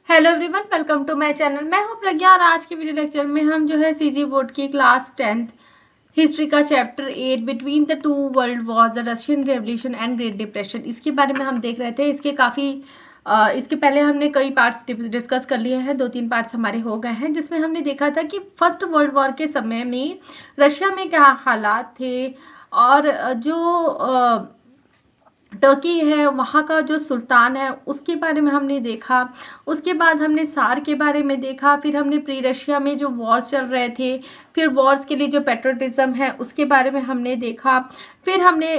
Hello everyone, welcome to my channel. मैं हूं प्रज्ञा और आज के वीडियो लेक्चर में हम जो है सीजी बोर्ड की क्लास 10th हिस्ट्री का chapter 8 between the two world Wars the Russian revolution and great depression, इसके बारे में हम देख रहे थे। इसके पहले हमने कई पार्ट्स डिस्कस कर लिए हैं, 2-3 पार्ट्स हमारे हो गए हैं, जिसमें हमने देखा था कि फर्स्ट वर्ल्ड वॉर के समय में रशिया में क्या हालात थे और जो टर्की है वहाँ का जो सुल्तान है उसके बारे में हमने देखा। उसके बाद हमने सार के बारे में देखा, फिर हमने प्री रशिया में जो वॉर्स चल रहे थे, फिर वॉर्स के लिए जो पेट्रोटिज्म है उसके बारे में हमने देखा। फिर हमने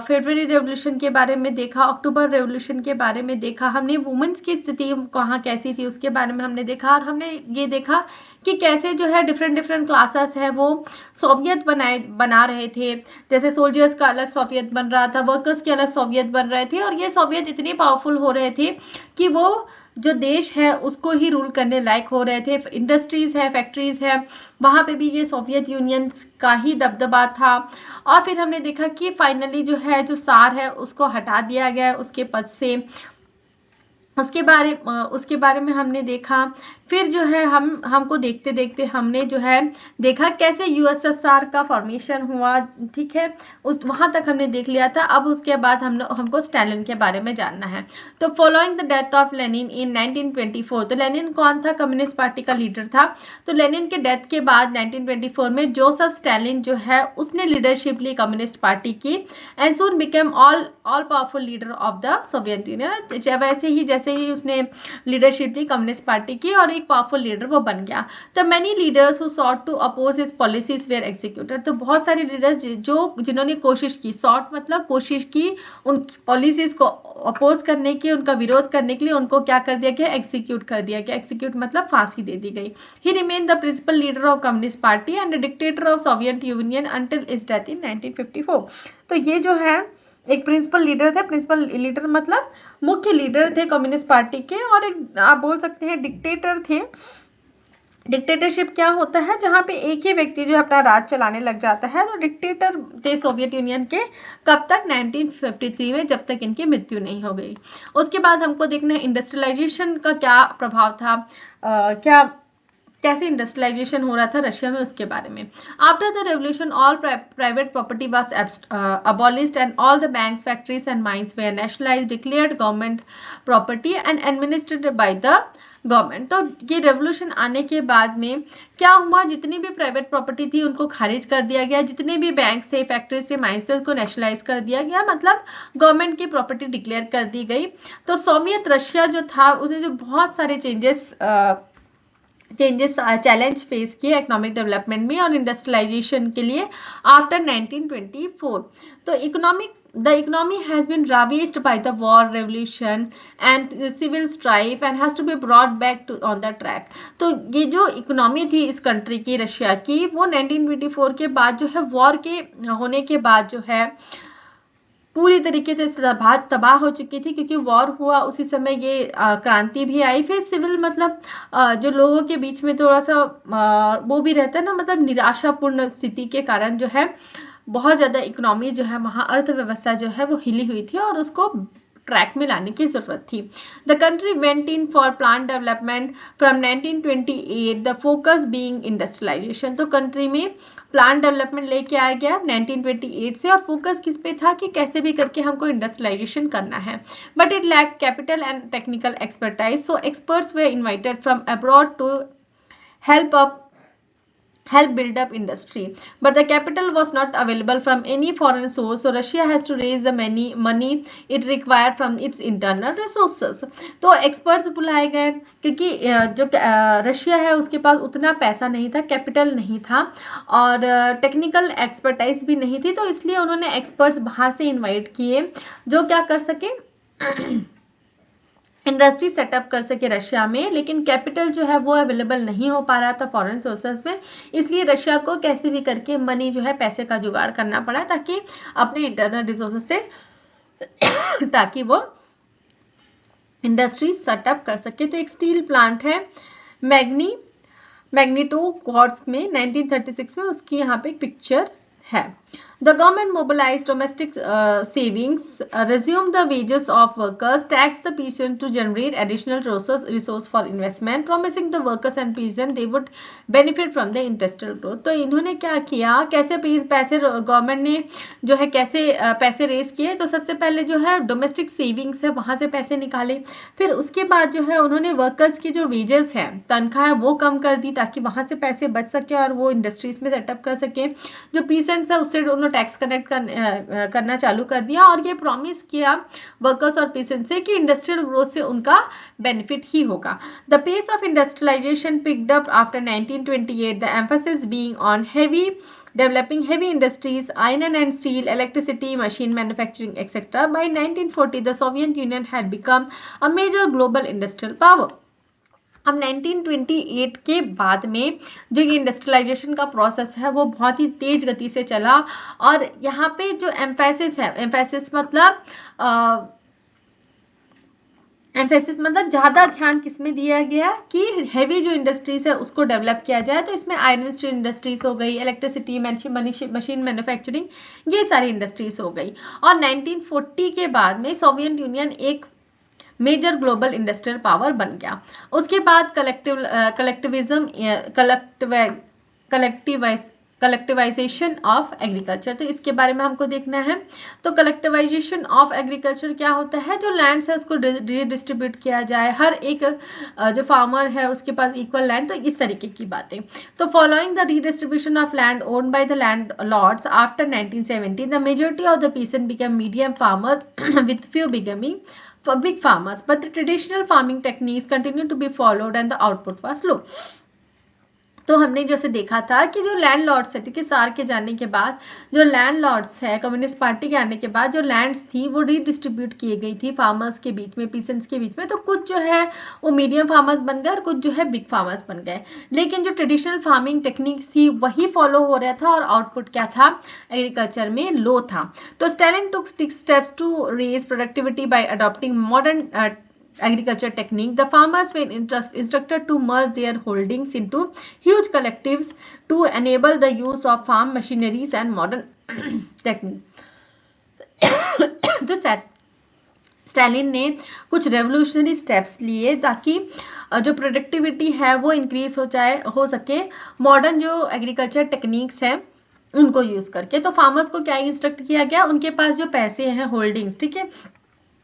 फेब्रुअरी रेवोल्यूशन के बारे में देखा, अक्टूबर रेवोल्यूशन के बारे में देखा, हमने वुमेन्स की स्थिति कहाँ कैसी थी उसके बारे में हमने देखा, और हमने ये देखा कि कैसे जो है डिफरेंट क्लासेस है वो सोवियत बना रहे थे। जैसे सोल्जर्स का अलग सोवियत बन रहा था, वर्कर्स के अलग सोवियत बन रहे थे, और ये सोवियत इतने पावरफुल हो रहे थे कि वो जो देश है उसको ही रूल करने लायक हो रहे थे। इंडस्ट्रीज है, फैक्ट्रीज है, वहाँ पे भी ये सोवियत यूनियन का ही दबदबा था। और फिर हमने देखा कि फाइनली जो है जो सार है उसको हटा दिया गया उसके पद से। उसके बारे में हमने देखा। फिर जो है हमको देखते देखते हमने जो है देखा कैसे यूएसएसआर का फॉर्मेशन हुआ, ठीक है, वहाँ तक हमने देख लिया था। अब उसके बाद हमको स्टालिन के बारे में जानना है। तो following the death of Lenin in 1924, तो लेनिन कौन था? कम्युनिस्ट पार्टी का लीडर था। तो लेनिन के डेथ के बाद 1924 में जोसेफ स्टालिन जो है उसने लीडरशिप ली कम्युनिस्ट पार्टी की, and soon became all powerful leader of the Soviet union. वैसे ही जैसे ही उसने लीडरशिप ली कम्युनिस्ट पार्टी की और एक पावरफुल लीडर वो बन गया। तो many leaders who sought to oppose his policies were executed, तो बहुत सारे लीडर्स जिन्होंने कोशिश की, सॉट मतलब कोशिश की, उन पॉलिसीज को अपोज करने की, उनका विरोध करने के लिए उनको क्या कर दिया गया? एग्जीक्यूट कर दिया गया। एग्जीक्यूट मतलब फांसी दे दी गई। He remain the principal leader of communist party and dictator of Soviet Union until his death in 1954। तो ये जो है एक प्रिंसिपल लीडर थे। प्रिंसिपल लीडर मतलब मुख्य लीडर थे कम्युनिस्ट पार्टी के, और एक आप बोल सकते हैं डिक्टेटर थे। डिक्टेटरशिप क्या होता है? जहां पे एक ही व्यक्ति जो अपना राज चलाने लग जाता है। तो डिक्टेटर थे सोवियत यूनियन के कब तक? 1953 में, जब तक इनकी मृत्यु नहीं हो गई। उसके बाद हमको देखना है इंडस्ट्रियलाइजेशन का क्या प्रभाव था, कैसे इंडस्ट्रियलाइजेशन हो रहा था रशिया में, उसके बारे में। After the revolution all private property was abolished and all the banks, factories and mines were nationalised, declared government property and administered by the government. तो ये रेवोल्यूशन आने के बाद में क्या हुआ? जितनी भी प्राइवेट प्रॉपर्टी थी उनको खारिज कर दिया गया, जितने भी बैंक्स थे, फैक्ट्रीज थे, माइंस थे, उनको नेशनलाइज कर दिया गया, मतलब गवर्नमेंट की प्रॉपर्टी डिक्लेयर कर दी गई। तो सोवियत रशिया जो था उसने जो बहुत सारे चैलेंज फेस किए इकोनॉमिक डेवलपमेंट में और इंडस्ट्रियलाइजेशन के लिए आफ्टर 1924। तो the economy has been ravaged by the war, revolution and civil strife and has to be brought back to on the track। तो ये जो इकोनॉमी थी इस कंट्री की, रशिया की, वो 1924 के बाद जो है वॉर के होने के बाद जो है पूरी तरीके से तबाह हो चुकी थी, क्योंकि वॉर हुआ उसी समय ये क्रांति भी आई। फिर सिविल मतलब जो लोगों के बीच में थोड़ा सा वो भी रहता है ना, मतलब निराशापूर्ण स्थिति के कारण जो है बहुत ज़्यादा इकोनॉमी जो है वहाँ अर्थव्यवस्था जो है वो हिली हुई थी और उसको ट्रैक में लाने की जरूरत थी। The country went in for plan development from 1928, the focus being industrialisation. तो कंट्री में प्लान डेवलपमेंट लेके आया गया 1928 से, और फोकस किस पे था कि कैसे भी करके हमको इंडस्ट्रियलाइजेशन करना है। But it lack capital and technical expertise, so experts were invited from abroad to help build up industry, but the capital was not available from any foreign source, so Russia has to raise the money it required from its internal resources। तो experts बुलाए गए, क्योंकि जो Russia है उसके पास उतना पैसा नहीं था, कैपिटल नहीं था और टेक्निकल एक्सपर्टाइज भी नहीं थी, तो इसलिए उन्होंने एक्सपर्ट्स बाहर से इन्वाइट किए जो क्या कर सके, इंडस्ट्री सेटअप कर सके रशिया में। लेकिन कैपिटल जो है वो अवेलेबल नहीं हो पा रहा था फॉरेन सोर्सेज में, इसलिए रशिया को कैसे भी करके मनी जो है, पैसे का जुगाड़ करना पड़ा ताकि अपने इंटरनल रिसोर्सेज से ताकि वो इंडस्ट्री सेटअप कर सके। तो एक स्टील प्लांट है मैग्नीटोगोर्स्क में 1936 में, उसकी यहाँ पे एक पिक्चर है। The government mobilized domestic savings, resumed the wages of workers, taxed the peasants to generate additional resource for investment, promising the workers and peasants they would benefit from the industrial growth. तो इन्होंने क्या किया, कैसे पैसे government ने जो है कैसे पैसे रेज किए, तो सबसे पहले जो है डोमेस्टिक सेविंग्स है वहाँ से पैसे निकाले, फिर उसके बाद जो है उन्होंने वर्कर्स की जो वेजेस है, तनख्वाह है, वो कम कर दी ताकि वहाँ से पैसे बच सके और वो इंडस्ट्रीज में सेटअप कर सके। जो पीसेंट्स है उससे उन्होंने टैक्स कलेक्ट करना चालू कर दिया और ये प्रॉमिस किया वर्कर्स और पीसेंट्स से कि इंडस्ट्रियल ग्रोथ से उनका बेनिफिट ही होगा। The pace of industrialisation picked up after 1928, the emphasis being on developing heavy industries, iron and steel, electricity, machine manufacturing, etc. By 1940, the Soviet Union had become a major global industrial power. अब 1928 के बाद में जो ये industrialisation का process है वो बहुत ही तेज गति से चला और यहाँ पे जो एम्फेसिस है, एम्फेसिस मतलब ज़्यादा ध्यान किसमें दिया गया कि हैवी जो इंडस्ट्रीज है उसको डेवलप किया जाए। तो इसमें आयरन स्टील इंडस्ट्रीज हो गई, इलेक्ट्रिसिटी, मशीन मैन्युफैक्चरिंग, ये सारी इंडस्ट्रीज हो गई। और 1940 के बाद में सोवियत यूनियन एक मेजर ग्लोबल इंडस्ट्रियल पावर बन गया। उसके बाद कलेक्टिवाइजेशन ऑफ एग्रीकल्चर, तो इसके बारे में हमको देखना है। तो कलेक्टिवाइजेशन ऑफ एग्रीकल्चर क्या होता है, जो लैंड्स है उसको रिडिस्ट्रीब्यूट किया जाए, हर एक जो फार्मर है उसके पास इक्वल लैंड, तो इस तरीके की बातें। तो following the redistribution of land owned by the landlords लॉर्ड्स आफ्टर 1970, the majority of the peasant become medium farmer with few becoming for big farmers, but the traditional farming techniques continued to be followed and the output was low. तो हमने जैसे देखा था कि जो land Lord's है, ठीक है, सार के जाने के बाद जो लैंड लॉर्ड्स है, कम्युनिस्ट पार्टी के आने के बाद जो लैंड्स थी वो रीडिस्ट्रीब्यूट की गई थी फार्मर्स के बीच में, पीसेंट्स के बीच में। तो कुछ जो है वो मीडियम फार्मर्स बन गए और कुछ जो है बिग फार्मर्स बन गए, लेकिन जो ट्रेडिशनल फार्मिंग टेक्निक्स थी वही फॉलो हो रहा था और आउटपुट क्या था, एग्रीकल्चर में लो था। तो Stalin took steps to raise productivity by adopting modern agriculture technique. The farmers were instructed to merge their holdings into huge collectives to enable the use of farm machineries and modern technique. तो Stalin ने कुछ revolutionary steps लिए ताकि जो productivity है वो increase हो सके मॉडर्न जो एग्रीकल्चर टेक्निक्स है उनको यूज करके। तो फार्मर्स को क्या इंस्ट्रक्ट किया गया, उनके पास जो पैसे हैं होल्डिंग्स, ठीक है,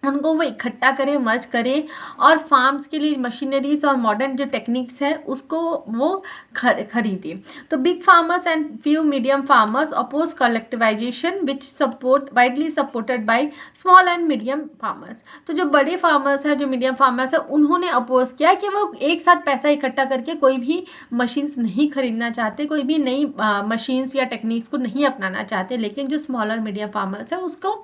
उनको वो इकट्ठा करें, मर्ज करें और फार्म्स के लिए मशीनरीज और मॉडर्न जो टेक्निक्स है उसको वो खरीदे। तो big farmers and few medium farmers oppose collectivisation which support widely supported by small and medium farmers. तो जो बड़े फार्मर्स हैं, जो मीडियम फार्मर्स हैं, उन्होंने अपोज किया कि वो एक साथ पैसा इकट्ठा करके कोई भी मशीन्स नहीं खरीदना चाहते, कोई भी नई मशीन्स या टेक्निक्स को नहीं अपनाना चाहते, लेकिन जो स्मॉलर मीडियम फार्मर्स है उसको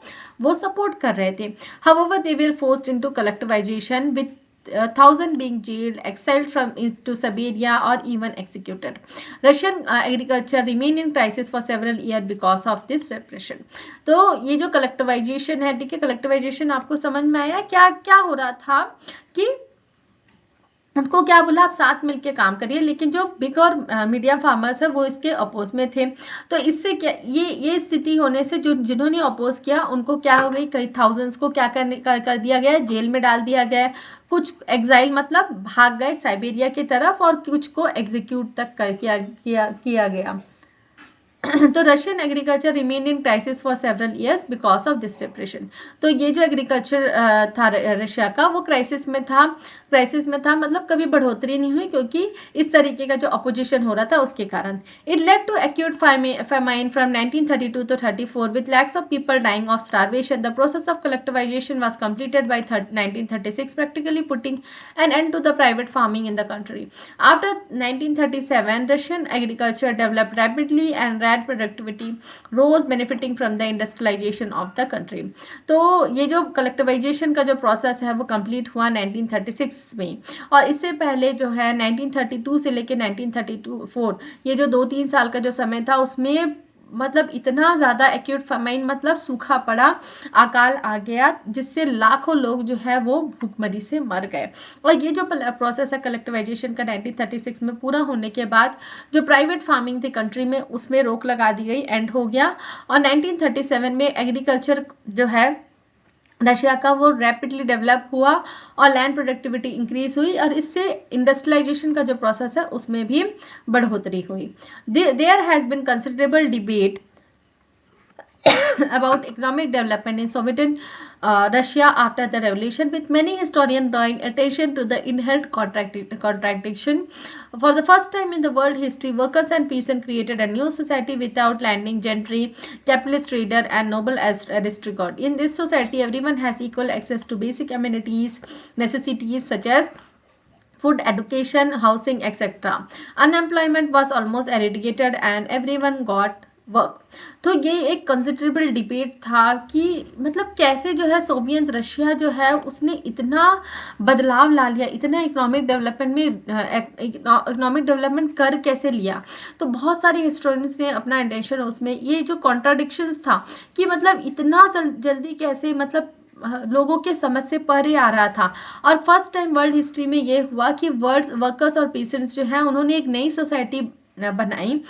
वो सपोर्ट कर रहे थे। However, they were forced into collectivization with 1,000 being jailed, exiled from to Siberia or even executed. Russian agriculture remained in crisis for several years because of this repression. तो ये जो collectivization है, ठीक है, collectivization आपको समझ में आया क्या क्या हो रहा था कि उनको क्या बोला, आप साथ मिलके काम करिए, लेकिन जो बिग और मीडियम फार्मर्स है वो इसके अपोज में थे। तो इससे क्या ये स्थिति होने से जो जिन्होंने अपोज किया उनको क्या हो गई, कई थाउजेंड्स को क्या कर दिया गया, जेल में डाल दिया गया, कुछ एग्जाइल मतलब भाग गए साइबेरिया की तरफ और कुछ को एग्जीक्यूट तक किया गया। तो Russian agriculture remain in crisis for several years because of this depression. तो ये जो एग्रीकल्चर था रशिया का वो क्राइसिस में था मतलब कभी बढ़ोतरी नहीं हुई क्योंकि इस तरीके का जो अपोजिशन हो रहा था उसके कारण। It led to acute famine from 1932 to 34 with lakhs of people dying of starvation. The process of collectivization was completed by 1936, practically putting an end to the private farming in the country. After 1937, Russian agriculture developed rapidly and productivity rose, benefiting from the industrialization of the country. तो ये जो collectivisation का जो process है वो complete हुआ 1936 में, और इससे पहले जो है 1932 से लेकर 1934 ये जो 2-3 साल का जो समय था उसमें मतलब इतना ज़्यादा एक्यूट फामाइन मतलब सूखा पड़ा, अकाल आ गया, जिससे लाखों लोग जो है वो भूखमरी से मर गए। और ये जो प्रोसेस है कलेक्टिवाइजेशन का 1936 में पूरा होने के बाद जो प्राइवेट फार्मिंग थी कंट्री में, उसमें रोक लगा दी गई, एंड हो गया। और 1937 में एग्रीकल्चर जो है रशिया का वो रैपिडली डेवलप हुआ और लैंड प्रोडक्टिविटी इंक्रीज हुई, और इससे इंडस्ट्रियलाइजेशन का जो प्रोसेस है उसमें भी बढ़ोतरी हुई। There has been considerable debate about economic development in Soviet Russia after the revolution, with many historians drawing attention to the inherent contradiction. For the first time in the world history, workers and peasants created a new society without landing gentry, capitalist trader, and noble aristocrat. In this society, everyone has equal access to basic amenities, necessities such as food, education, housing, etc. Unemployment was almost eradicated and everyone got work. तो ये एक considerable debate था कि मतलब कैसे जो है Soviet Russia जो है उसने इतना बदलाव ला लिया, इतना इकोनॉमिक डेवलपमेंट में इकोनॉमिक डेवलपमेंट कर कैसे लिया। तो बहुत सारे हिस्टोरियंस ने अपना इंटेंशन उसमें ये जो कॉन्ट्राडिक्शंस था कि मतलब इतना जल्दी कैसे मतलब लोगों के समझ से परे आ रहा था। और फर्स्ट टाइम वर्ल्ड हिस्ट्री में ये हुआ कि वर्कर्स और पीसेंट्स जो है उन्होंने एक नई सोसाइटी बनाई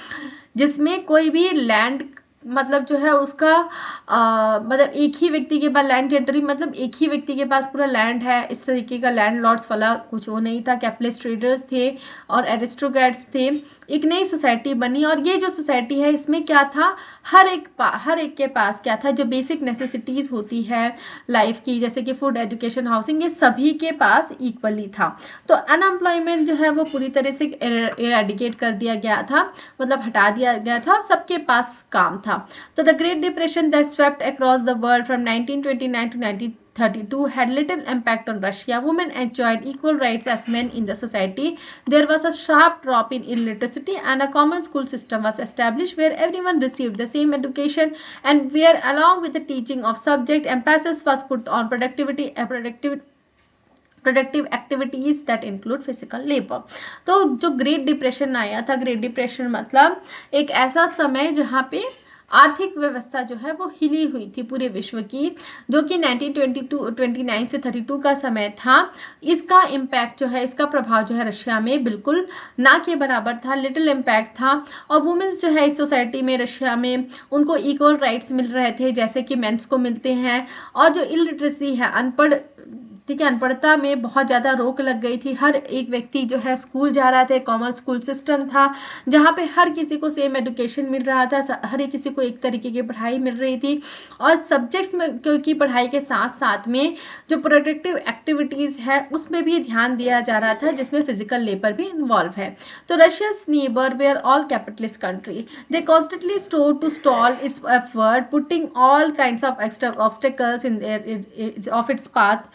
जिसमें कोई भी लैंड मतलब जो है उसका मतलब एक ही व्यक्ति के पास लैंड जेंटरी मतलब एक ही व्यक्ति के पास पूरा लैंड है, इस तरीके का लैंड लॉर्ड्स वाला कुछ वो नहीं था। कैपिटलिस्ट ट्रेडर्स थे और एरिस्टोक्रेट्स थे। एक नई सोसाइटी बनी और ये जो सोसाइटी है इसमें क्या था, हर एक के पास क्या था, जो बेसिक नेसेसिटीज होती है लाइफ की, जैसे कि फूड, एजुकेशन, हाउसिंग, ये सभी के पास इक्वली था। तो अनएम्प्लॉयमेंट जो है वो पूरी तरह से इरेडिकेट कर दिया गया था, मतलब हटा दिया गया था और सबके पास काम था। तो the great depression that swept across the world from 1929 to 1932 had little impact on Russia. Women enjoyed equal rights as men in the society. There was a sharp drop in illiteracy and a common school system was established where everyone received the same education and where along with the teaching of subject emphasis was put on productive activities that include physical labour. तो जो great depression आया था, great depression मतलब एक ऐसा समय जहाँ पे आर्थिक व्यवस्था जो है वो हिली हुई थी पूरे विश्व की, जो कि 1929 से 32 का समय था। इसका इम्पैक्ट जो है, इसका प्रभाव जो है रशिया में बिल्कुल ना के बराबर था, लिटिल इम्पैक्ट था। और वुमेन्स जो है इस सोसाइटी में रशिया में उनको इक्वल राइट्स मिल रहे थे जैसे कि मेंस को मिलते हैं। और जो इलिटरेसी है, अनपढ़, ठीक है, अनपढ़ता में बहुत ज़्यादा रोक लग गई थी। हर एक व्यक्ति जो है स्कूल जा रहा था, कॉमन स्कूल सिस्टम था जहाँ पे हर किसी को सेम एजुकेशन मिल रहा था, हर एक किसी को एक तरीके की पढ़ाई मिल रही थी। और सब्जेक्ट्स में की पढ़ाई के साथ साथ में जो प्रोडक्टिव एक्टिविटीज़ है उसमें भी ध्यान दिया जा रहा था, जिसमें फिजिकल लेबर भी इन्वॉल्व है। तो रशिया's neighbor were all capitalist country. They constantly strove to stall its effort, putting all kinds of extra obstacles in of its path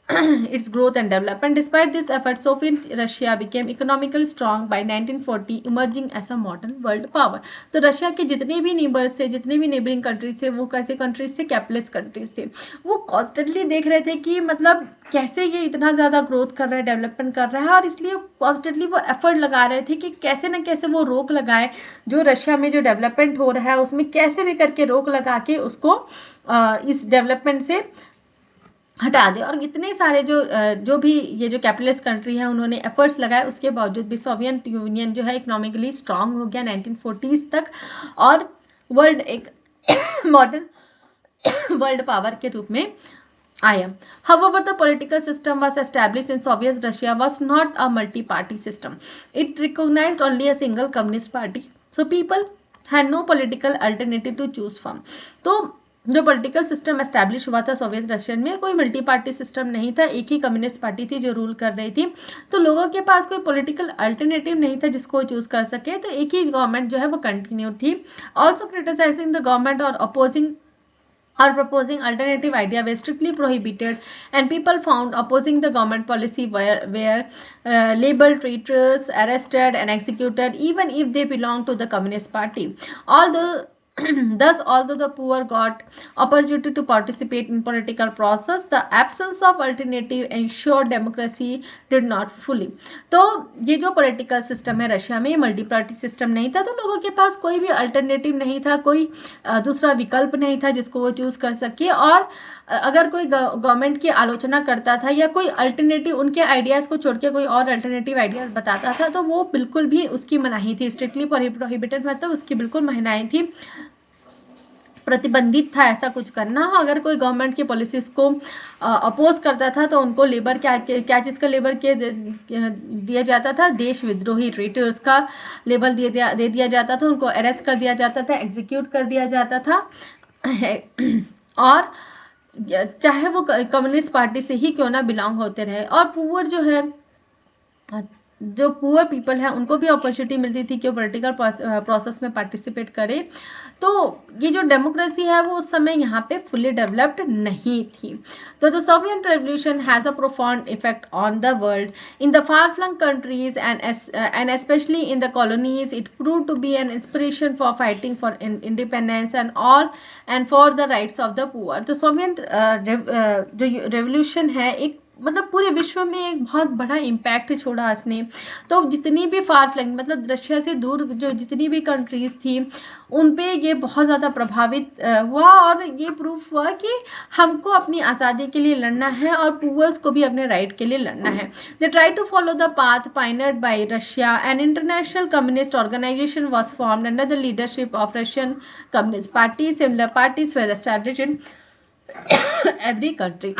its growth and development. Despite this effort, Soviet Russia became economically strong by 1940, emerging as a modern world power. तो Russia के जितने भी neighbours थे, जितने भी neighbouring countries थे, वो कैसे कंट्रीज थे, कैपिटलिस्ट कंट्रीज थे। वो कॉन्स्टेंटली देख रहे थे कि मतलब कैसे ये इतना ज़्यादा ग्रोथ कर रहा है, डेवलपमेंट कर रहा है, और इसलिए कॉन्स्टेंटली वो एफर्ट लगा रहे थे कि कैसे ना कैसे वो रोक लगाए, जो रशिया में जो डेवलपमेंट हो रहा है उसमें कैसे भी करके रोक लगा के उसको इस डेवलपमेंट से हटा दे। और इतने सारे जो भी ये जो कैपिटलिस्ट कंट्री है उन्होंने एफर्ट्स लगाए, उसके बावजूद भी सोवियत यूनियन जो है इकोनॉमिकली स्ट्रांग हो गया 1940s तक और वर्ल्ड एक मॉडर्न वर्ल्ड पावर के रूप में आया। However, the political system was established in Soviet Russia was not a multi-party system. It recognized only a single communist party. So people had no political alternative to choose from. तो जो political system establish हुआ था Soviet Russian में, कोई multi party system नहीं था, एक ही communist party थी जो रूल कर रही थी। तो लोगों के पास कोई पॉलिटिकल अल्टरनेटिव नहीं था जिसको चूज कर सके, तो एक ही गवर्नमेंट जो है वो कंटिन्यू थी। ऑल्सो क्रिटिसाइजिंग द गवर्नमेंट और opposing or proposing alternative idea were strictly prohibited, and people found opposing the government policy were labeled traitors, arrested and executed even if they belonged to the communist party. Although Thus, although the poor got opportunity to participate in political process, the absence of alternative ensured democracy did not fully. तो ये जो political system है Russia में, multi party system नहीं था, तो लोगों के पास कोई भी अल्टरनेटिव नहीं था, कोई दूसरा विकल्प नहीं था जिसको वो चूज कर सके। और अगर कोई गवर्नमेंट की आलोचना करता था या कोई अल्टरनेटिव उनके आइडियाज को छोड़ के कोई और अल्टरनेटिव आइडियाज बताता था, तो वो बिल्कुल भी उसकी मनाही थी, स्ट्रिक्टली प्रोहिबिटेड, मतलब उसकी बिल्कुल मनाही थी, प्रतिबंधित था ऐसा कुछ करना। अगर कोई गवर्नमेंट की पॉलिसीज को अपोज करता था तो उनको लेबर क्या चीज़ का लेबर के दिया जाता था, देश विद्रोही, ट्रेटर्स का लेबल दे दिया जाता था, उनको अरेस्ट कर दिया जाता था, एग्जीक्यूट कर दिया जाता था। और चाहे वो कम्युनिस्ट पार्टी से ही क्यों ना बिलोंग होते रहे। और पुअर जो पुअर पीपल है उनको भी अपॉर्चुनिटी मिलती थी कि वो पॉलिटिकल प्रोसेस में पार्टिसिपेट करे। तो ये जो डेमोक्रेसी है वो उस समय यहाँ पे फुली डेवलप्ड नहीं थी। तो the Soviet revolution has a profound effect on the world in the far flung countries and especially in the colonies. It proved to be an inspiration for fighting for independence and for the rights of the poor. तो Soviet जो revolution है एक मतलब पूरे विश्व में एक बहुत बड़ा इम्पैक्ट छोड़ा इसने। तो जितनी भी फार फ्लंग मतलब रशिया से दूर जो जितनी भी कंट्रीज थी उन पे ये बहुत ज़्यादा प्रभावित हुआ, और ये प्रूफ हुआ कि हमको अपनी आज़ादी के लिए लड़ना है और पुअर्स को भी अपने राइट के लिए लड़ना है। They try to follow the path pioneered by Russia. An international communist organisation was formed under the leadership of Russian communist party. Similar parties were established in every country.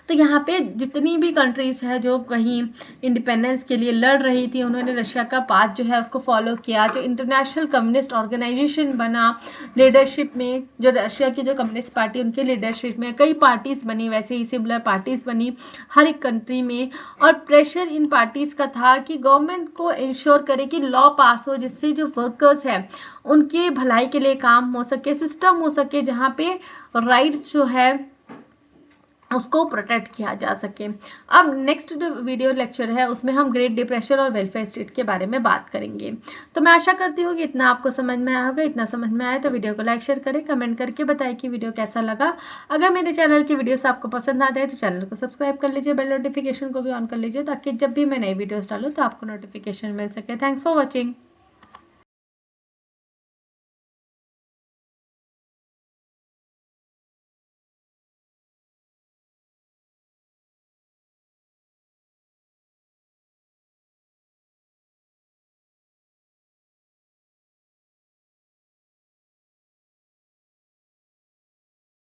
तो यहाँ पे जितनी भी कंट्रीज है जो कहीं इंडिपेंडेंस के लिए लड़ रही थी उन्होंने रशिया का पाथ जो है उसको फॉलो किया। जो इंटरनेशनल कम्युनिस्ट ऑर्गेनाइजेशन बना लीडरशिप में, जो रशिया की जो कम्युनिस्ट पार्टी उनके लीडरशिप में कई पार्टीज बनी, वैसे ही सिमिलर पार्टीज बनी हर एक कंट्री में। और प्रेशर इन पार्टीज का था कि गवर्नमेंट को इंश्योर करे कि लॉ पास हो जिससे जो वर्कर्स हैं उनके भलाई के लिए काम हो सके, सिस्टम हो सके जहाँ पे राइट्स जो है उसको प्रोटेक्ट किया जा सके। अब नेक्स्ट जो वीडियो लेक्चर है उसमें हम ग्रेट डिप्रेशन और वेलफेयर स्टेट के बारे में बात करेंगे। तो मैं आशा करती हूँ कि इतना आपको समझ में आया होगा। इतना समझ में आया तो वीडियो को लाइक शेयर करें, कमेंट करके बताएं कि वीडियो कैसा लगा। अगर मेरे चैनल की वीडियोस आपको पसंद आते हैं तो चैनल को सब्सक्राइब कर लीजिए, बेल नोटिफिकेशन को भी ऑन कर लीजिए ताकि जब भी मैं नई वीडियोस डालूँ तो आपको नोटिफिकेशन मिल सके। Thanks for watching.